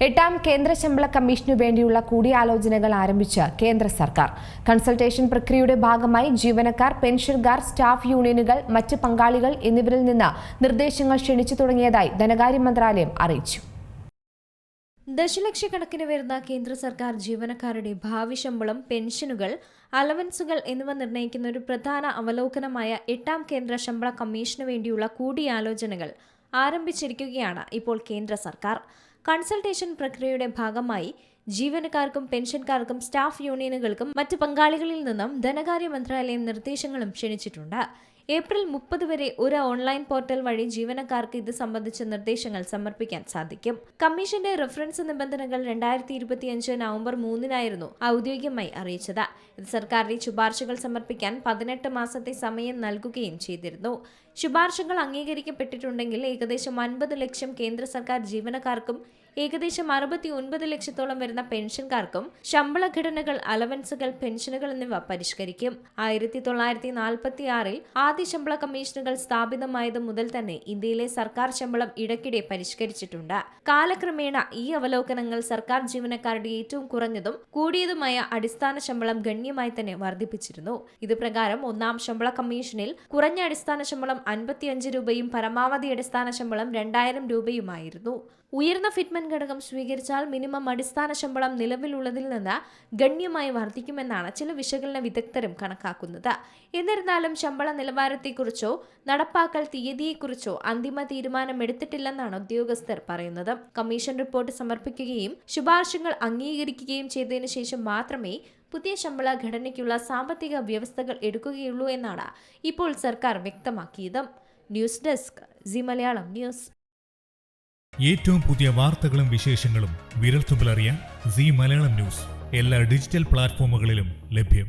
8ാം കേന്ദ്ര ശമ്പള കമ്മീഷനു വേണ്ടിയുള്ള കൂടിയാലോചനകൾ ആരംഭിച്ച കേന്ദ്ര സർക്കാർ. കൺസൾട്ടേഷൻ പ്രക്രിയയുടെ ഭാഗമായി ജീവനക്കാർ, പെൻഷൻകാർ, സ്റ്റാഫ് യൂണിയനുകൾ, മറ്റ് പങ്കാളികൾ എന്നിവരിൽ നിന്ന് നിർദ്ദേശങ്ങൾ ക്ഷണിച്ചു തുടങ്ങിയതായി ധനകാര്യ മന്ത്രാലയം അറിയിച്ചു. ദശലക്ഷക്കണക്കിന് വരുന്ന കേന്ദ്ര സർക്കാർ ജീവനക്കാരുടെ ഭാവി ശമ്പളം, പെൻഷനുകൾ, അലവൻസുകൾ എന്നിവ നിർണ്ണയിക്കുന്ന ഒരു പ്രധാന അവലോകനമായ 8ാം കേന്ദ്ര ശമ്പള കമ്മീഷനു വേണ്ടിയുള്ള കൂടിയാലോചനകൾ ആരംഭിച്ചിരിക്കുകയാണ് ഇപ്പോൾ കേന്ദ്ര സർക്കാർ. കൺസൾട്ടേഷൻ പ്രക്രിയയുടെ ഭാഗമായി ജീവനക്കാർക്കും, പെൻഷൻകാർക്കും, സ്റ്റാഫ് യൂണിയനുകൾക്കും മറ്റ് പങ്കാളികളിൽ നിന്നും ധനകാര്യ മന്ത്രാലയം നിർദ്ദേശങ്ങളും ക്ഷണിച്ചിട്ടുണ്ട്. ഏപ്രിൽ 30 വരെ ഒരു ഓൺലൈൻ പോർട്ടൽ വഴി ജീവനക്കാർക്ക് ഇത് സംബന്ധിച്ച നിർദ്ദേശങ്ങൾ സമർപ്പിക്കാൻ സാധിക്കും. കമ്മീഷന്റെ റഫറൻസ് നിബന്ധനകൾ 2025 നവംബർ 3 ഔദ്യോഗികമായി അറിയിച്ചത്. ഇത് സർക്കാരിന്റെ ശുപാർശകൾ സമർപ്പിക്കാൻ 18 മാസത്തെ സമയം നൽകുകയും ചെയ്തിരുന്നു. ശുപാർശകൾ അംഗീകരിക്കപ്പെട്ടിട്ടുണ്ടെങ്കിൽ ഏകദേശം 50 ലക്ഷം കേന്ദ്ര സർക്കാർ ജീവനക്കാർക്കും ഏകദേശം 69 ലക്ഷത്തോളം വരുന്ന പെൻഷൻകാർക്കും ശമ്പള ഘടനകൾ, അലവൻസുകൾ, പെൻഷനുകൾ എന്നിവ പരിഷ്കരിക്കും. 1946 ആദ്യ ശമ്പള കമ്മീഷനുകൾ സ്ഥാപിതമായത് മുതൽ തന്നെ ഇന്ത്യയിലെ സർക്കാർ ശമ്പളം ഇടയ്ക്കിടെ പരിഷ്കരിച്ചിട്ടുണ്ട്. കാലക്രമേണ ഈ അവലോകനങ്ങൾ സർക്കാർ ജീവനക്കാരുടെ ഏറ്റവും കുറഞ്ഞതും കൂടിയതുമായ അടിസ്ഥാന ശമ്പളം ഗണ്യമായി തന്നെ വർദ്ധിപ്പിച്ചിരുന്നു. ഇത് പ്രകാരം 1ാം ശമ്പള കമ്മീഷനിൽ കുറഞ്ഞ അടിസ്ഥാന ശമ്പളം 55 രൂപയും പരമാവധി അടിസ്ഥാന ശമ്പളം 2000 രൂപയുമായിരുന്നു. ഉയർന്ന ഫിറ്റ്മെന്റ് ഘടകം സ്വീകരിച്ചാൽ മിനിമം അടിസ്ഥാന ശമ്പളം നിലവിലുള്ളതിൽ നിന്ന് ഗണ്യമായി വർദ്ധിക്കുമെന്നാണ് ചില വിശകലന വിദഗ്ധരും കണക്കാക്കുന്നത്. എന്നിരുന്നാലും ശമ്പള നിലവാരത്തെക്കുറിച്ചോ നടപ്പാക്കൽ തീയതിയെക്കുറിച്ചോ അന്തിമ തീരുമാനം എടുത്തിട്ടില്ലെന്നാണ് ഉദ്യോഗസ്ഥർ പറയുന്നത്. കമ്മീഷൻ റിപ്പോർട്ട് സമർപ്പിക്കുകയും ശുപാർശകൾ അംഗീകരിക്കുകയും ചെയ്തതിനു ശേഷം മാത്രമേ പുതിയ ശമ്പള ഘടനയ്ക്കുള്ള സാമ്പത്തിക വ്യവസ്ഥകൾ എടുക്കുകയുള്ളൂ എന്നാണ് ഇപ്പോൾ സർക്കാർ വ്യക്തമാക്കിയത്. News desk C Malayalam news. ഏറ്റവും പുതിയ വാർത്തകളും വിശേഷങ്ങളും വിരൽത്തുമ്പിലറിയാൻ സി മലയാളം ന്യൂസ് എല്ലാ ഡിജിറ്റൽ പ്ലാറ്റ്ഫോമുകളിലും ലഭ്യം.